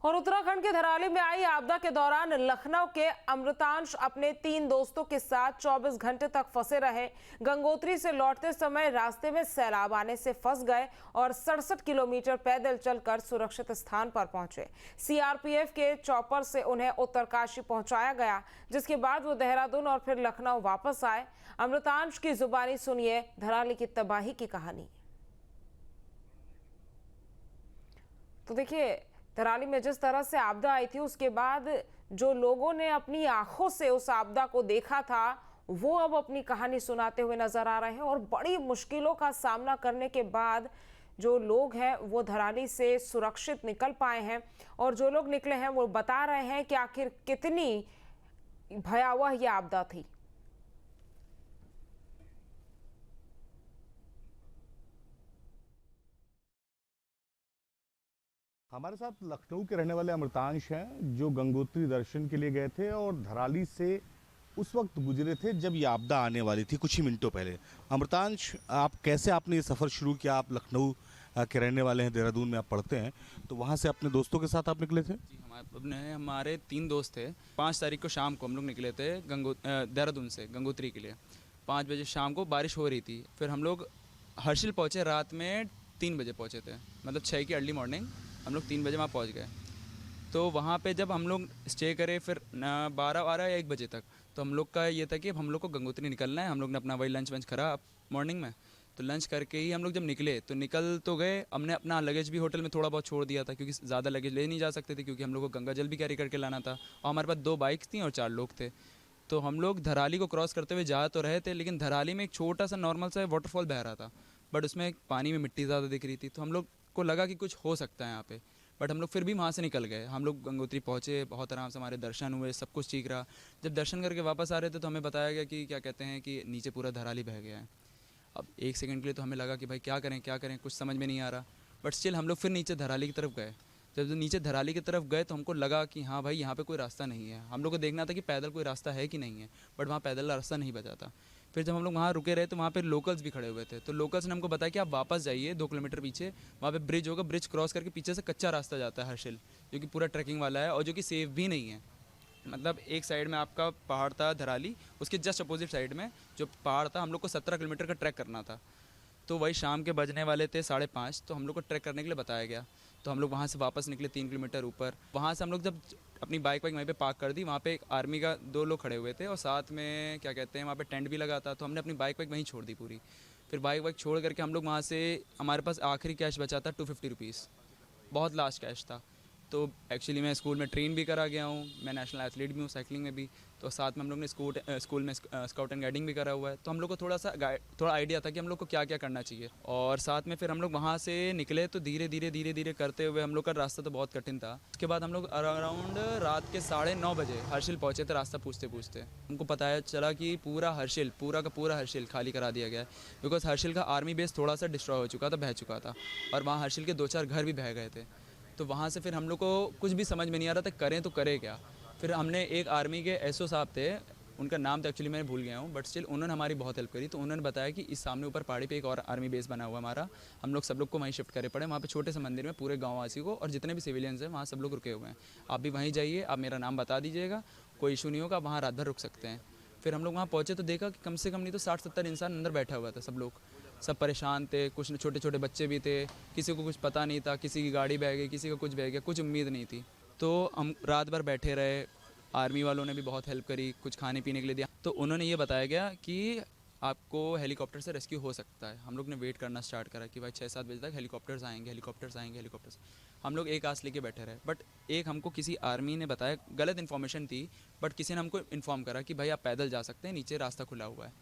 और उत्तराखंड के धराली में आई आपदा के दौरान लखनऊ के अमृतांश अपने 3 दोस्तों के साथ 24 घंटे तक फंसे रहे। गंगोत्री से लौटते समय रास्ते में सैलाब आने से फंस गए और 67 किलोमीटर पैदल चलकर सुरक्षित स्थान पर पहुंचे। सीआरपीएफ के चॉपर से उन्हें उत्तरकाशी पहुंचाया गया, जिसके बाद वो देहरादून और फिर लखनऊ वापस आए। अमृतांश की जुबानी सुनिए धराली की तबाही की कहानी। तो देखिए, धराली में जिस तरह से आपदा आई थी, उसके बाद जो लोगों ने अपनी आंखों से उस आपदा को देखा था, वो अब अपनी कहानी सुनाते हुए नजर आ रहे हैं। और बड़ी मुश्किलों का सामना करने के बाद जो लोग हैं वो धराली से सुरक्षित निकल पाए हैं। और जो लोग निकले हैं वो बता रहे हैं कि आखिर कितनी भयावह ये आपदा थी। हमारे साथ लखनऊ के रहने वाले अमृतांश हैं, जो गंगोत्री दर्शन के लिए गए थे और धराली से उस वक्त गुजरे थे जब ये आपदा आने वाली थी, कुछ ही मिनटों पहले। अमृतांश, आपने ये सफ़र शुरू किया? आप लखनऊ के रहने वाले हैं, देहरादून में आप पढ़ते हैं, तो वहाँ से अपने दोस्तों के साथ आप निकले थे? जी, हमारे 3 दोस्त थे। 5 तारीख को शाम को हम लोग निकले थे देहरादून से गंगोत्री के लिए। 5 बजे शाम को बारिश हो रही थी। फिर हम लोग हर्षिल पहुँचे, रात में 3 बजे पहुँचे थे, मतलब 6 की अर्ली मॉर्निंग हम लोग 3 बजे वहाँ पहुँच गए। तो वहाँ पे जब हम लोग स्टे करे फिर 12 या 1 बजे तक, तो हम लोग का ये था कि अब हम लोग को गंगोत्री निकलना है। हम लोग ने अपना वही लंच वंच करा मॉर्निंग में, तो लंच करके ही हम लोग जब निकले तो निकल तो गए। हमने अपना लगेज भी होटल में थोड़ा बहुत छोड़ दिया था, क्योंकि ज़्यादा लगेज ले नहीं जा सकते थे, क्योंकि हम लोग को गंगा जल भी कैरी करके लाना था। और हमारे पास 2 बाइक्स थी और 4 लोग थे। तो हम लोग धराली को क्रॉस करते हुए जा तो रहे थे, लेकिन धराली में एक छोटा सा नॉर्मल सा वाटरफॉल बह रहा था, बट उसमें पानी में मिट्टी ज़्यादा दिख रही थी। तो हम लोग को लगा कि कुछ हो सकता है यहाँ पे, बट हम लोग फिर भी वहाँ से निकल गए। हम लोग गंगोत्री पहुँचे, बहुत आराम से हमारे दर्शन हुए, सब कुछ ठीक रहा। जब दर्शन करके वापस आ रहे थे तो हमें बताया गया कि क्या कहते हैं कि नीचे पूरा धराली बह गया है। अब 1 सेकंड के लिए तो हमें लगा कि भाई क्या करें, कुछ समझ में नहीं आ रहा। बट स्टिल हम लोग फिर नीचे धराली की तरफ गए। जब नीचे धराली की तरफ गए तो हमको लगा कि हाँ भाई, यहाँ पे कोई रास्ता नहीं है। हम लोग को देखना था कि पैदल कोई रास्ता है कि नहीं है, बट वहाँ पैदल रास्ता नहीं बचा था। फिर जब हम लोग वहाँ रुके रहे तो वहाँ पे लोकल्स भी खड़े हुए थे। तो लोकल्स ने हमको बताया कि आप वापस जाइए 2 किलोमीटर पीछे, वहाँ पे ब्रिज होगा, ब्रिज क्रॉस करके पीछे से कच्चा रास्ता जाता है हर्षिल, जो कि पूरा ट्रैकिंग वाला है और जो कि सेफ भी नहीं है। मतलब एक साइड में आपका पहाड़ था धराली, उसके जस्ट अपोजिट साइड में जो पहाड़ था, हम लोग को 17 किलोमीटर का ट्रैक करना था। तो वही शाम के बजने वाले थे 5:30, तो हम लोग को ट्रैक करने के लिए बताया गया। तो हम लोग वहाँ से वापस निकले 3 किलोमीटर ऊपर। वहाँ से हम लोग जब अपनी बाइक वहीं पे पार्क कर दी, वहाँ पे एक आर्मी का 2 लोग खड़े हुए थे और साथ में क्या कहते हैं वहाँ पे टेंट भी लगा था। तो हमने अपनी बाइक वहीं छोड़ दी पूरी। फिर बाइक छोड़ करके हम लोग वहाँ से, हमारे पास आखिरी कैश बचा था 250 रुपीज़, बहुत लास्ट कैश था। तो एक्चुअली मैं स्कूल में ट्रेन भी करा गया हूँ, मैं नेशनल एथलीट भी हूँ साइकिलिंग में भी। तो साथ में हम लोग ने स्कूल में स्काउट एंड गाइडिंग भी करा हुआ है। तो हम लोग को थोड़ा आइडिया था कि हम लोग को क्या क्या करना चाहिए। और साथ में फिर हम लोग वहाँ से निकले तो धीरे धीरे करते हुए हम लोग का रास्ता तो बहुत कठिन था। उसके बाद हम लोग अराउंड रात के 9:30 बजे हर्षिल पहुँचे थे। रास्ता पूछते हमको पता चला कि पूरा का पूरा हर्षिल खाली करा दिया गया है, बिकॉज हर्षिल का आर्मी बेस थोड़ा सा डिस्ट्रॉय हो चुका था, बह चुका था, और वहाँ हर्षिल के 2-4 घर भी बह गए थे। तो वहाँ से फिर हम लोग को कुछ भी समझ में नहीं आ रहा था करें तो करें क्या। फिर हमने एक आर्मी के एसओ साहब थे, उनका नाम तो एक्चुअली मैं भूल गया हूँ, बट स्टिल उन्होंने हमारी बहुत हेल्प करी। तो उन्होंने बताया कि इस सामने ऊपर पहाड़ी पे एक और आर्मी बेस बना हुआ हमारा, हम लोग सब लोग को वहीं शिफ्ट करे पड़े। वहाँ पे छोटे से मंदिर में पूरे गाँव वासी को और जितने भी सिविलियंस हैं वहाँ सब लोग रुके हुए हैं। आप भी वहीं जाइए, आप मेरा नाम बता दीजिएगा, कोई इशू नहीं होगा, वहाँ रात भर रुक सकते हैं। फिर हम लोग वहाँ पहुँचे तो देखा कि कम से कम नहीं तो 60-70 इंसान अंदर बैठा हुआ था। सब परेशान थे, कुछ छोटे छोटे बच्चे भी थे, किसी को कुछ पता नहीं था, किसी की गाड़ी बह गई, किसी का कुछ बह गया, कुछ उम्मीद नहीं थी। तो हम रात भर बैठे रहे। आर्मी वालों ने भी बहुत हेल्प करी, कुछ खाने पीने के लिए दिया। तो उन्होंने ये बताया गया कि आपको हेलीकॉप्टर से रेस्क्यू हो सकता है। हम लोग ने वेट करना स्टार्ट करा कि भाई 6-7 बजे तक हेलीकॉप्टर्स आएंगे। हम लोग एक आस लेके बैठे रहे, बट एक हमको किसी आर्मी ने बताया, गलत इन्फॉर्मेशन थी, बट किसी ने हमको इन्फॉर्म करा कि भाई आप पैदल जा सकते हैं, नीचे रास्ता खुला हुआ है।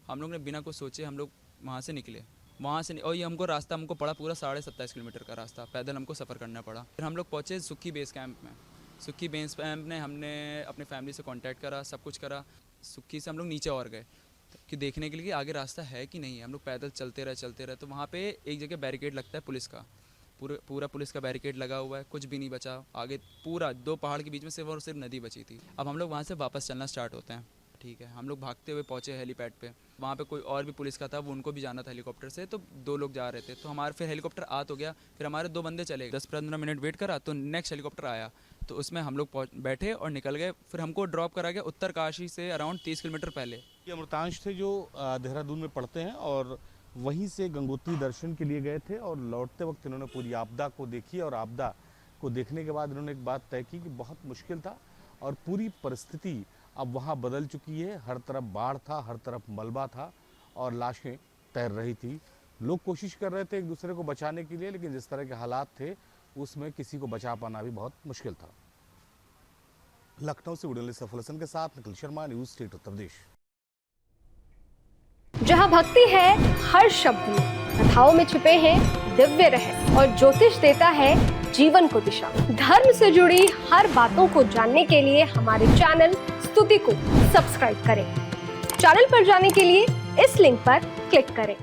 हम लोग ने बिना कुछ सोचे हम लोग वहाँ से निकले। और ये हमको पड़ा पूरा 27.5 किलोमीटर का रास्ता पैदल हमको सफ़र करना पड़ा। फिर हम लोग पहुँचे सुक्की बेस कैंप में। सुक्की बेस कैंप में हमने अपने फैमिली से कांटेक्ट करा, सब कुछ करा। सुक्की से हम लोग नीचे और गए कि देखने के लिए कि आगे रास्ता है कि नहीं है। हम लोग पैदल चलते रहे। तो वहाँ पे एक जगह बैरिकेड लगता है पुलिस का, पूरा पुलिस का बैरिकेड लगा हुआ है, कुछ भी नहीं बचा आगे। पूरा 2 पहाड़ के बीच में सिर्फ और सिर्फ नदी बची थी। अब हम लोग वहाँ से वापस चलना स्टार्ट होते हैं। ठीक है। हम लोग भागते हुए पहुँचे हेलीपैड पे। वहाँ पे कोई और भी पुलिस का था, वो उनको भी जाना था हेलीकॉप्टर से, तो 2 लोग जा रहे थे। तो हमारे फिर हेलीकॉप्टर आ तो गया, फिर हमारे 2 बंदे चले गए। 10-15 मिनट वेट करा तो नेक्स्ट हेलीकॉप्टर आया, तो उसमें हम लोग बैठे और निकल गए। फिर हमको ड्रॉप करा गया उत्तरकाशी से अराउंड 30 किलोमीटर पहले। ये अमृतांश थे जो देहरादून में पढ़ते हैं और वहीं से गंगोत्री दर्शन के लिए गए थे और लौटते वक्त इन्होंने पूरी आपदा को देखी और आपदा को देखने के बाद इन्होंने एक बात तय की कि बहुत मुश्किल था और पूरी परिस्थिति अब वहाँ बदल चुकी है। हर तरफ बाढ़ था, हर तरफ मलबा था और लाशें तैर रही थी। लोग कोशिश कर रहे थे एक दूसरे को बचाने के लिए, लेकिन जिस तरह के हालात थे उसमें किसी को बचा पाना भी बहुत मुश्किल था। लखनऊ से वीडियो सफल हसन के साथ निखिल शर्मा, न्यूज़ स्टेट उत्तर प्रदेश। जहाँ भक्ति है हर शब्द में, कथाओं में छुपे हैं दिव्य रहस्य और ज्योतिष देता है जीवन को दिशा। धर्म से जुड़ी हर बातों को जानने के लिए हमारे चैनल स्तुति को सब्सक्राइब करें। चैनल पर जाने के लिए इस लिंक पर क्लिक करें।